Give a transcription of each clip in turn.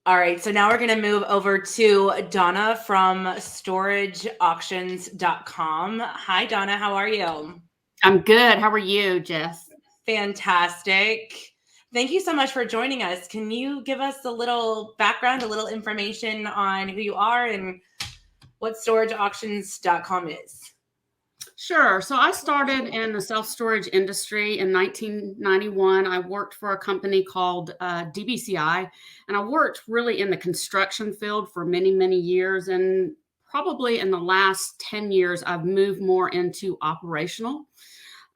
All right, so now we're going to move over to Donna from storageauctions.com. Hi, Donna. How are you? I'm good. How are you, Jess? Fantastic. Thank you so much for joining us. Can you give us a little background, a little information on who you are and what storageauctions.com is? Sure. So I started in the self-storage industry in 1991. I worked for a company called DBCI, and I worked really in the construction field for many, many years. And probably in the last 10 years, I've moved more into operational.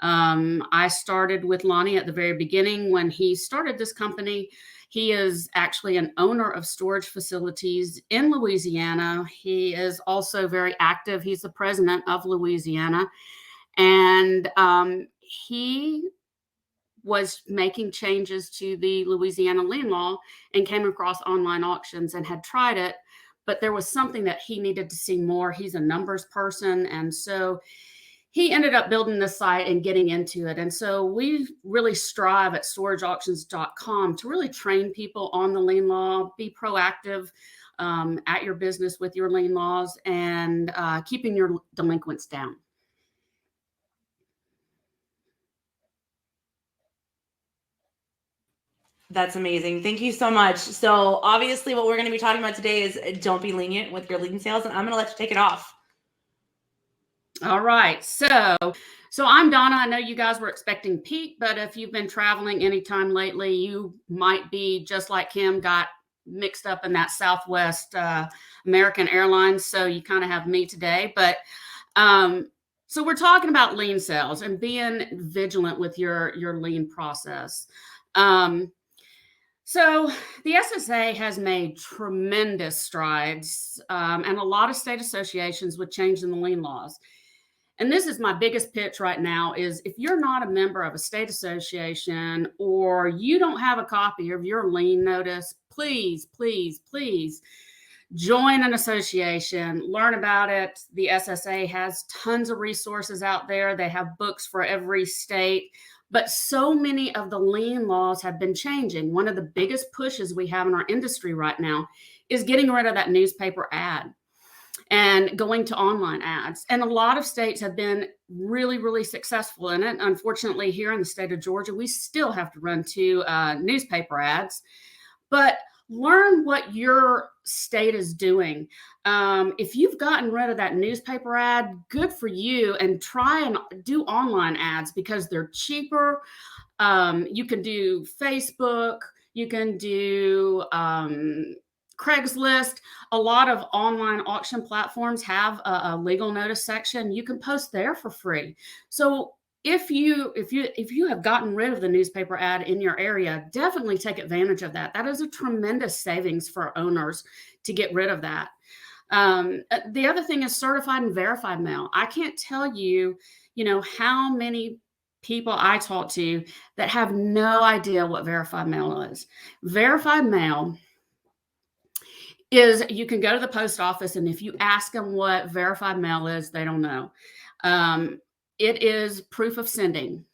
I started with Lonnie at the very beginning when he started this company. He is actually an owner of storage facilities in Louisiana. He is also very active. He's the president of Louisiana. And he was making changes to the Louisiana lien law and came across online auctions and had tried it. But there was something that he needed to see more. He's a numbers person. And so he ended up building this site and getting into it. And so we really strive at storageauctions.com to really train people on the lien law, be proactive at your business with your lien laws, and keeping your delinquents down. That's amazing. Thank you so much. So obviously what we're going to be talking about today is don't be lenient with your lien sales, and I'm going to let you take it off. All right. So I'm Donna. I know you guys were expecting Pete, but if you've been traveling anytime lately, you might be just like him, got mixed up in that Southwest American Airlines. So you kind of have me today. But so we're talking about lien sales and being vigilant with your lien process. So the SSA has made tremendous strides, and a lot of state associations with changing the lien laws. And this is my biggest pitch right now is if you're not a member of a state association or you don't have a copy of your lien notice, please, please, please join an association, learn about it. The SSA has tons of resources out there. They have books for every state. But so many of the lien laws have been changing. One of the biggest pushes we have in our industry right now is getting rid of that newspaper ad and going to online ads. And a lot of states have been really, really successful in it. Unfortunately, here in the state of Georgia, we still have to run two newspaper ads. But learn what your state is doing. If you've gotten rid of that newspaper ad, good for you, and try and do online ads because they're cheaper. You can do Facebook, you can do Craigslist. A lot of online auction platforms have a legal notice section. You can post there for free. So if you have gotten rid of the newspaper ad in your area, definitely take advantage of that. That is a tremendous savings for owners to get rid of that. The other thing is certified and verified mail. I can't tell you, how many people I talk to that have no idea what verified mail is. Verified mail is you can go to the post office, and if you ask them what verified mail is, they don't know. It is proof of sending.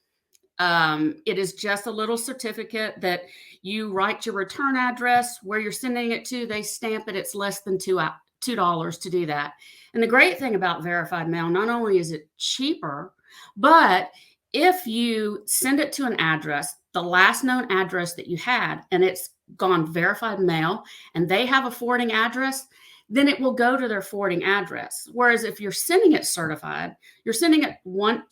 It is just a little certificate that you write your return address, where you're sending it to, they stamp it. It's less than $2 to do that. And the great thing about verified mail, not only is it cheaper, but if you send it to an address, the last known address that you had, and it's gone verified mail, and they have a forwarding address, then it will go to their forwarding address. Whereas if you're sending it certified, you're sending it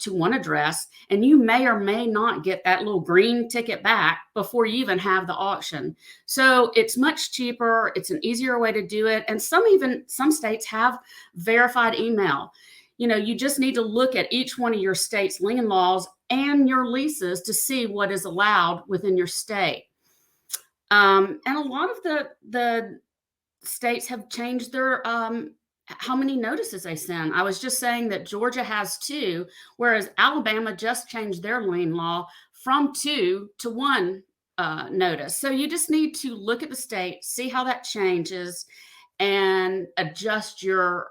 to one address, and you may or may not get that little green ticket back before you even have the auction. So it's much cheaper. It's an easier way to do it. And some states have verified email. You just need to look at each one of your state's lien laws and your leases to see what is allowed within your state. And a lot of the states have changed their how many notices they send. I was just saying that Georgia has 2, whereas Alabama just changed their lien law from 2 to 1 notice. So you just need to look at the state, see how that changes, and adjust your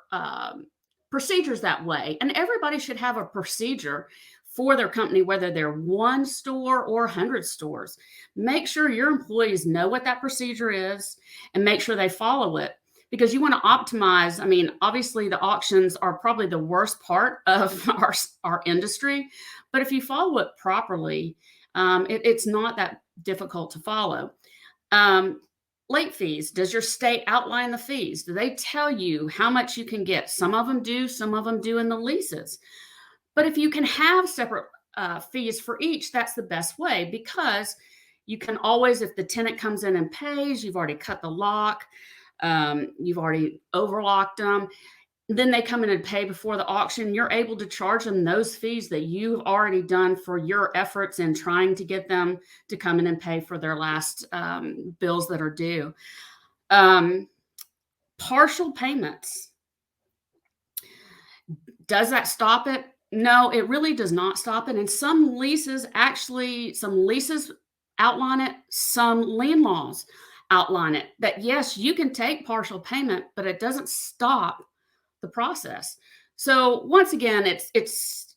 procedures that way. And everybody should have a procedure for their company, whether they're one store or 100 stores. Make sure your employees know what that procedure is and make sure they follow it, because you want to optimize. I mean, obviously the auctions are probably the worst part of our industry, but if you follow it properly, it's not that difficult to follow. Late fees. Does your state outline the fees? Do they tell you how much you can get? Some of them do, some of them do in the leases. But if you can have separate fees for each, that's the best way, because you can always, if the tenant comes in and pays, you've already cut the lock, you've already overlocked them, then they come in and pay before the auction, you're able to charge them those fees that you've already done for your efforts in trying to get them to come in and pay for their last bills that are due. Partial payments. Does that stop it? No, it really does not stop it. And some leases outline it, some lien laws outline it, that yes, you can take partial payment, but it doesn't stop the process. So once again, it's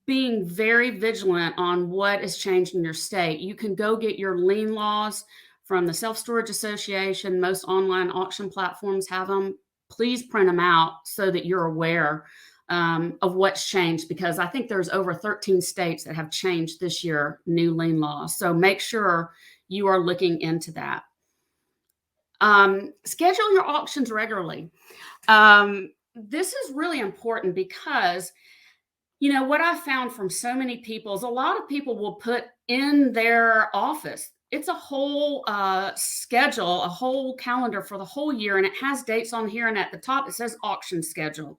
being very vigilant on what has changed in your state. You can go get your lien laws from the Self-Storage Association. Most online auction platforms have them. Please print them out so that you're aware of what's changed, because I think there's over 13 states that have changed this year, new lien laws. So make sure you are looking into that. Schedule your auctions regularly. This is really important because, you know, what I've found from so many people is a lot of people will put in their office, it's a whole schedule, a whole calendar for the whole year, and it has dates on here, and at the top it says auction schedule.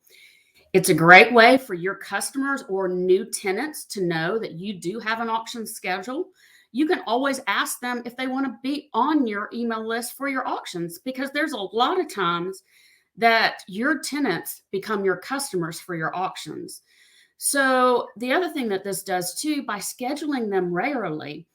It's a great way for your customers or new tenants to know that you do have an auction schedule. You can always ask them if they want to be on your email list for your auctions, because there's a lot of times that your tenants become your customers for your auctions. So the other thing that this does too, by scheduling them regularly,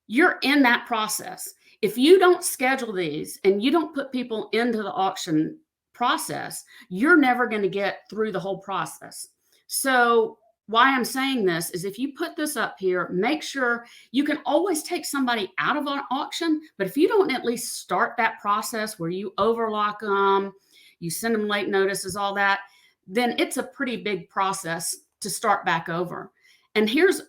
you're in that process. If you don't schedule these and you don't put people into the auction process, you're never going to get through the whole process. So why I'm saying this is, if you put this up here, make sure you can always take somebody out of an auction, but if you don't at least start that process where you overlock them, you send them late notices, all that, then it's a pretty big process to start back over. And here's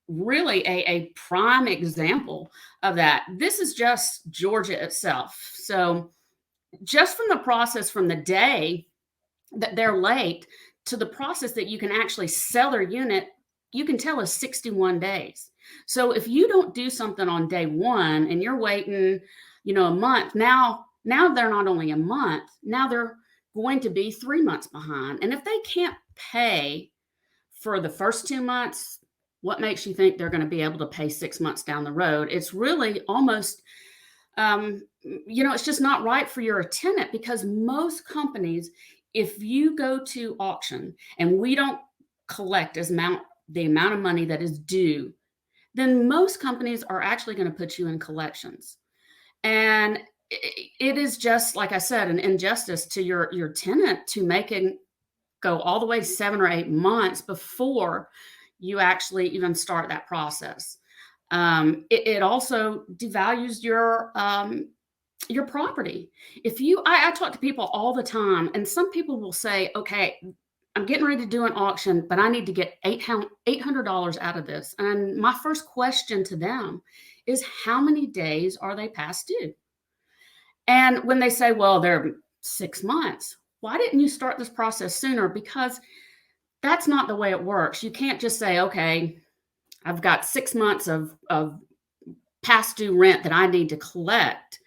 really a prime example of that. This is just Georgia itself. So just from the process, from the day that they're late to the process that you can actually sell their unit, you can tell is 61 days. So if you don't do something on day one and you're waiting, you know, a month, now they're not only a month, now they're going to be 3 months behind. And if they can't pay for the first 2 months, what makes you think they're going to be able to pay 6 months down the road? It's really almost, you know, it's just not right for your tenant, because most companies, if you go to auction and we don't collect the amount of money that is due, then most companies are actually going to put you in collections. And it is just, like I said, an injustice to your tenant to make it go all the way 7 or 8 months before you actually even start that process. It also devalues your property. I talk to people all the time, and some people will say, okay, I'm getting ready to do an auction, but I need to get $800 out of this. And my first question to them is, how many days are they past due? And when they say, well, they're 6 months, why didn't you start this process sooner? Because that's not the way it works. You can't just say, okay, I've got 6 months of past due rent that I need to collect.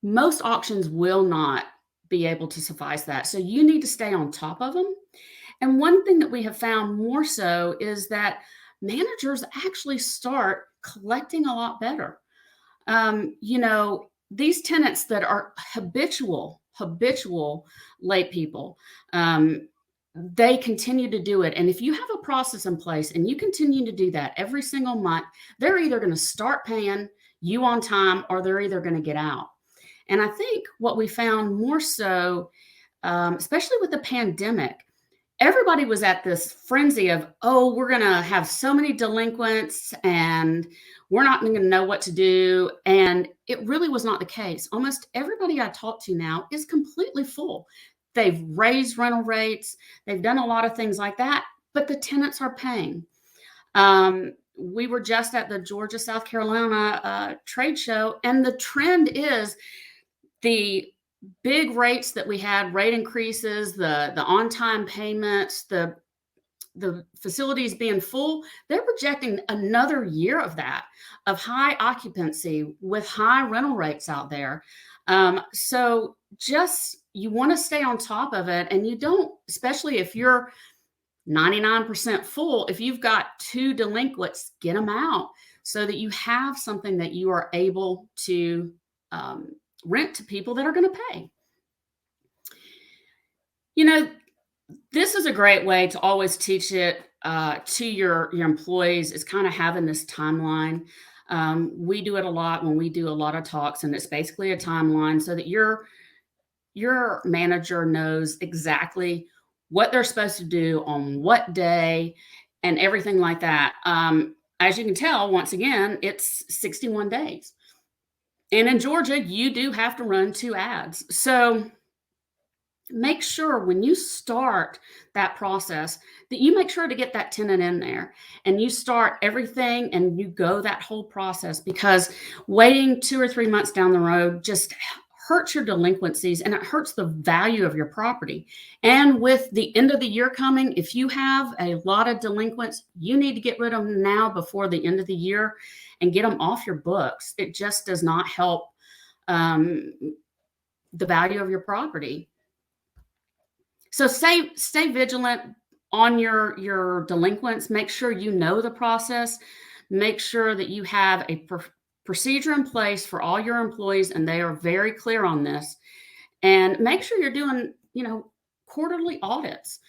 Most auctions will not be able to suffice that. So you need to stay on top of them. And one thing that we have found more so is that managers actually start collecting a lot better. You know, these tenants that are habitual late people, they continue to do it. And if you have a process in place and you continue to do that every single month, they're either going to start paying you on time or they're either going to get out. And I think what we found more so, especially with the pandemic, everybody was at this frenzy of, oh, we're going to have so many delinquents and we're not going to know what to do. And it really was not the case. Almost everybody I talk to now is completely full. They've raised rental rates. They've done a lot of things like that, but the tenants are paying. We were just at the Georgia, South Carolina trade show, and the trend is the big rates that we had, rate increases, the on-time payments, the facilities being full, they're projecting another year of that, of high occupancy with high rental rates out there. So just, you want to stay on top of it, and you don't, especially if you're 99% full, if you've got 2 delinquents, get them out so that you have something that you are able to rent to people that are going to pay. You know, this is a great way to always teach it to your employees, is kind of having this timeline. We do it a lot when we do a lot of talks, and it's basically a timeline so that your manager knows exactly what they're supposed to do on what day and everything like that. As you can tell, once again, it's 61 days. And in Georgia, you do have to run 2 ads. So make sure when you start that process that you make sure to get that tenant in there and you start everything and you go that whole process, because waiting 2 or 3 months down the road just hurts your delinquencies and it hurts the value of your property. And with the end of the year coming, if you have a lot of delinquents, you need to get rid of them now before the end of the year and get them off your books. It just does not help the value of your property. So stay vigilant on your delinquents. Make sure you know the process. Make sure that you have a procedure in place for all your employees, and they are very clear on this. And make sure you're doing, quarterly audits,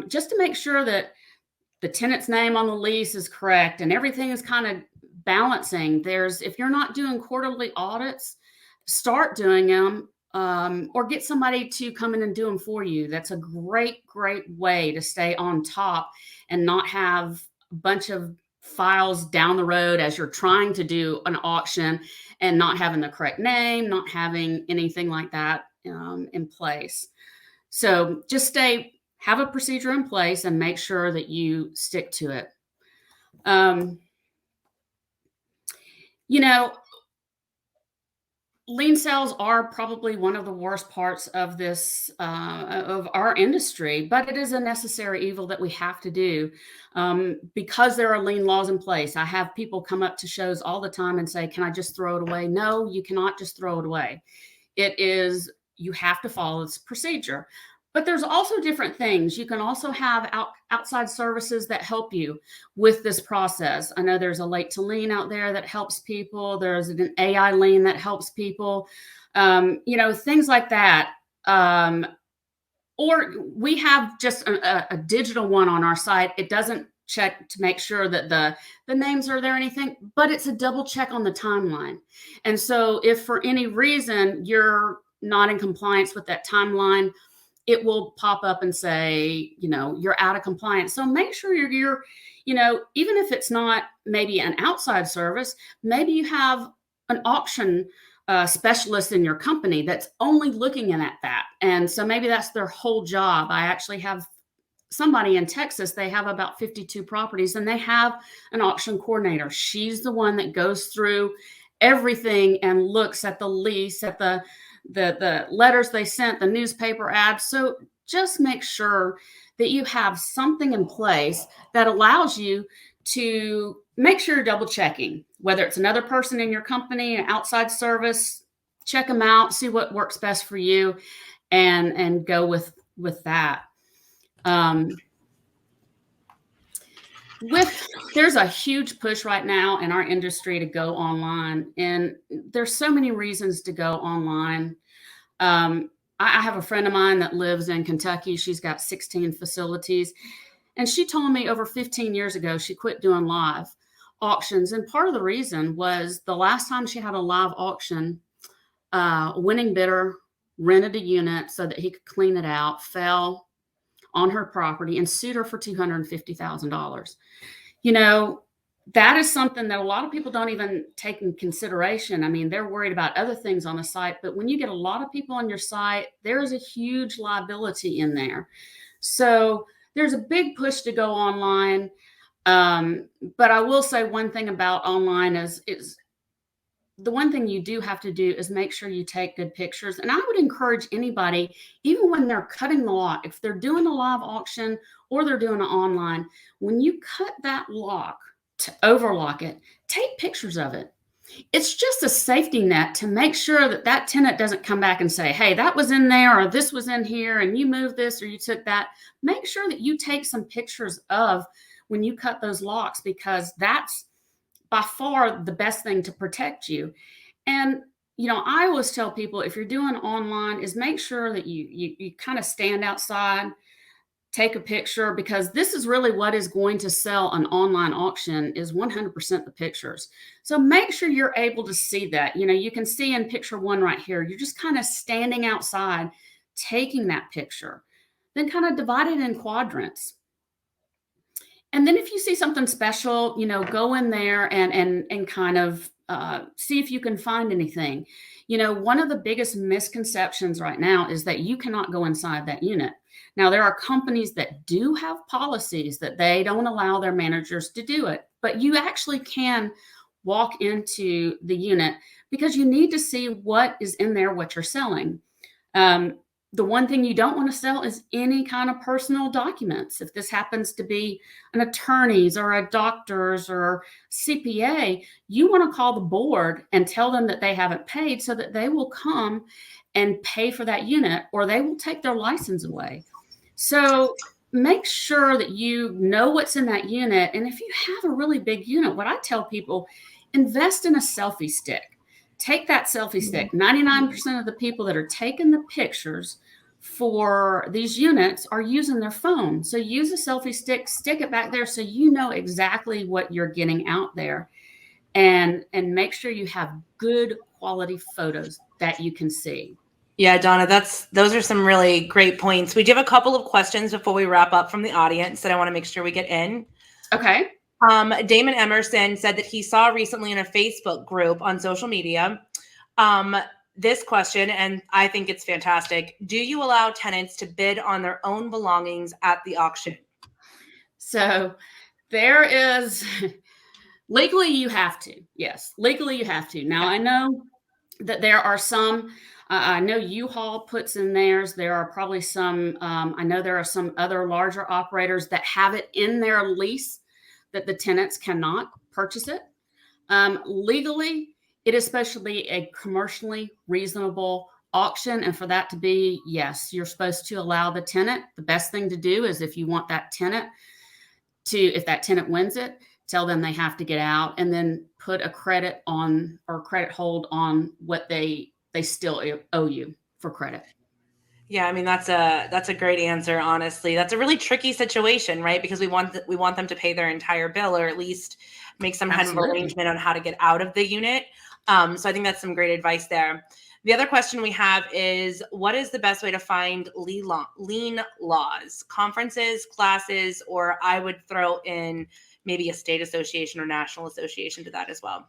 just to make sure that the tenant's name on the lease is correct and everything is kind of balancing. If you're not doing quarterly audits, start doing them, or get somebody to come in and do them for you. That's a great way to stay on top and not have a bunch of files down the road as you're trying to do an auction and not having the correct name, not having anything like that in place. So just have a procedure in place and make sure that you stick to it. Lien sales are probably one of the worst parts of this, of our industry, but it is a necessary evil that we have to do because there are lien laws in place. I have people come up to shows all the time and say, can I just throw it away? No, you cannot just throw it away. You have to follow this procedure. But there's also different things. You can also have outside services that help you with this process. I know there's a late to lien out there that helps people. There's an AI lien that helps people, things like that. Or we have just a digital one on our site. It doesn't check to make sure that the names are there or anything, but it's a double check on the timeline. And so if for any reason you're not in compliance with that timeline, it will pop up and say, you're out of compliance. So make sure you're even if it's not maybe an outside service, maybe you have an auction specialist in your company that's only looking at that. And so maybe that's their whole job. I actually have somebody in Texas, they have about 52 properties and they have an auction coordinator. She's the one that goes through everything and looks at the lease, at the letters they sent, the newspaper ads. So just make sure that you have something in place that allows you to make sure you're double checking, whether it's another person in your company, an outside service, check them out, see what works best for you and go with that. There's a huge push right now in our industry to go online, and there's so many reasons to go online. I have a friend of mine that lives in Kentucky. She's got 16 facilities, and she told me over 15 years ago, she quit doing live auctions. And part of the reason was the last time she had a live auction, winning bidder rented a unit so that he could clean it out, fell on her property and sued her for $250,000. You know, that is something that a lot of people don't even take in consideration. I mean, they're worried about other things on the site, but when you get a lot of people on your site, there is a huge liability in there. So there's a big push to go online. But I will say one thing about online is the one thing you do have to do is make sure you take good pictures. And I would encourage anybody, even when they're cutting the lot, if they're doing a live auction or they're doing it online, when you cut that lock to overlock it, take pictures of it. It's just a safety net to make sure that that tenant doesn't come back and say, hey, that was in there, or this was in here, and you moved this, or you took that. Make sure that you take some pictures of when you cut those locks, because that's by far the best thing to protect you. And, you know, I always tell people, if you're doing online, is make sure that you kind of stand outside, take a picture, because this is really what is going to sell an online auction is 100% the pictures. So make sure you're able to see that. You know, you can see in picture one right here, you're just kind of standing outside, taking that picture, then kind of divide it in quadrants. And then if you see something special, you know, go in there and kind of see if you can find anything. You know, one of the biggest misconceptions right now is that you cannot go inside that unit. Now, there are companies that do have policies that they don't allow their managers to do it, but you actually can walk into the unit because you need to see what is in there, what you're selling. The one thing you don't want to sell is any kind of personal documents. If this happens to be an attorney's or a doctor's or CPA, you want to call the board and tell them that they haven't paid so that they will come and pay for that unit, or they will take their license away. So make sure that you know what's in that unit. And if you have a really big unit, what I tell people, invest in a selfie stick. Take that selfie stick. 99% of the people that are taking the pictures for these units are using their phone. So use a selfie stick, stick it back there so you know exactly what you're getting out there. And make sure you have good quality photos that you can see. Yeah, Donna, those are some really great points. We do have a couple of questions before we wrap up from the audience that I want to make sure we get in. Okay. Damon Emerson said that he saw recently in a Facebook group on social media this question, and I think it's fantastic. Do you allow tenants to bid on their own belongings at the auction? So there is legally you have to. Yes, legally you have to. Now I know that there are some. I know U-Haul puts in theirs. There are probably some. I know there are some other larger operators that have it in their lease that the tenants cannot purchase it. Legally, it is supposed to be a commercially reasonable auction. And for that to be, yes, you're supposed to allow the tenant. The best thing to do is if you want that tenant to, if that tenant wins it, tell them they have to get out and then put a credit on or credit hold on what they still owe you for credit. Yeah, I mean, that's a great answer, honestly. That's a really tricky situation, right? Because we want them to pay their entire bill, or at least make some kind of arrangement on how to get out of the unit. So I think that's some great advice there. The other question we have is, what is the best way to find lien laws, conferences, classes, or I would throw in maybe a state association or national association to that as well?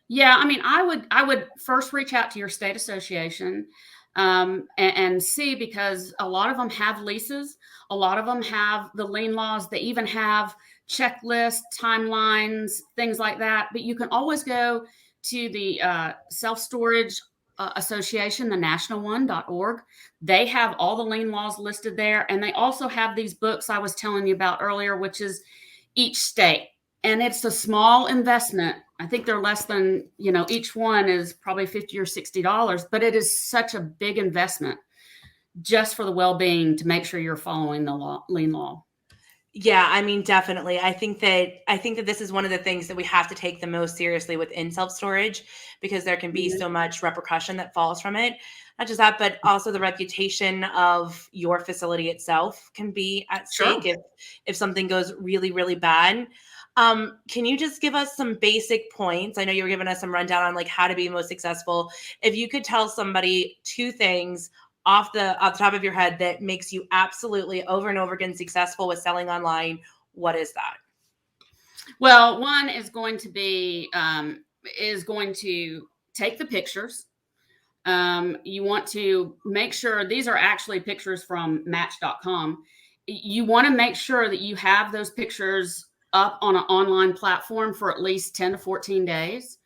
Yeah, I mean, I would first reach out to your state association and see, because a lot of them have leases. A lot of them have the lien laws. They even have checklists, timelines, things like that. But you can always go to the self-storage association, the national1.org. They have all the lien laws listed there. And they also have these books I was telling you about earlier, which is each state. And it's a small investment. I think they're less than, each one is probably $50 or $60, but it is such a big investment just for the well-being to make sure you're following the lien law. Yeah, I mean, definitely. I think that this is one of the things that we have to take the most seriously within self-storage, because there can be so much repercussion that falls from it. Not just that, but also the reputation of your facility itself can be at stake if something goes really, really bad. Can you just give us some basic points? I know you were giving us some rundown on like how to be most successful. If you could tell somebody two things off the top of your head that makes you absolutely over and over again successful with selling online, what is that? Well, one is going to be take the pictures. You want to make sure these are actually pictures from Match.com. You want to make sure that you have those pictures up on an online platform for at least 10 to 14 days.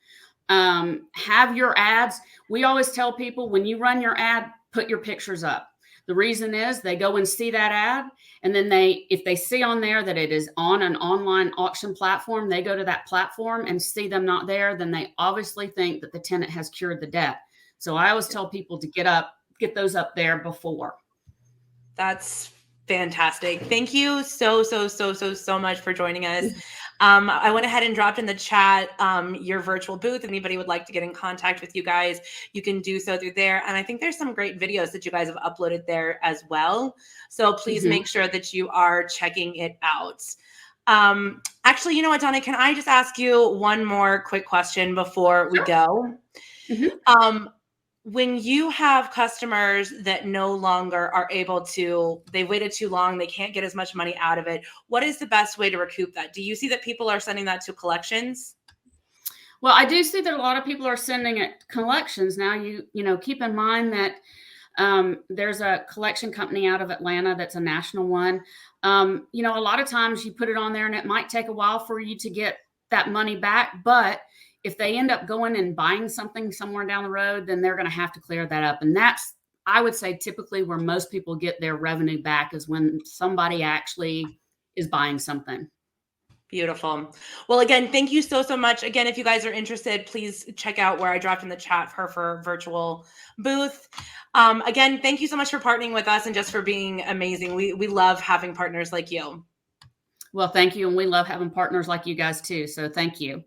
Have your ads. We always tell people when you run your ad, put your pictures up. The reason is they go and see that ad, and then if they see on there that it is on an online auction platform, they go to that platform and see them not there, then they obviously think that the tenant has cured the debt. So I always tell people to get those up there before. That's fantastic. Thank you so much for joining us. I went ahead and dropped in the chat your virtual booth. If anybody would like to get in contact with you guys, you can do so through there. And I think there's some great videos that you guys have uploaded there as well. So please make sure that you are checking it out. Actually, you know what, Donna, can I just ask you one more quick question before we go? When you have customers that no longer are able to, they waited too long, they can't get as much money out of it, what is the best way to recoup that? Do you see that people are sending that to collections? Well, I do see that a lot of people are sending it collections. Now, you know, keep in mind that there's a collection company out of Atlanta that's a national one. You know, a lot of times you put it on there and it might take a while for you to get that money back, but if they end up going and buying something somewhere down the road, then they're going to have to clear that up. And that's, I would say, typically where most people get their revenue back is when somebody actually is buying something. Beautiful. Well, again, thank you so much. Again, if you guys are interested, please check out where I dropped in the chat for her virtual booth. Again, thank you so much for partnering with us and just for being amazing. We love having partners like you. Well, thank you. And we love having partners like you guys too. So thank you.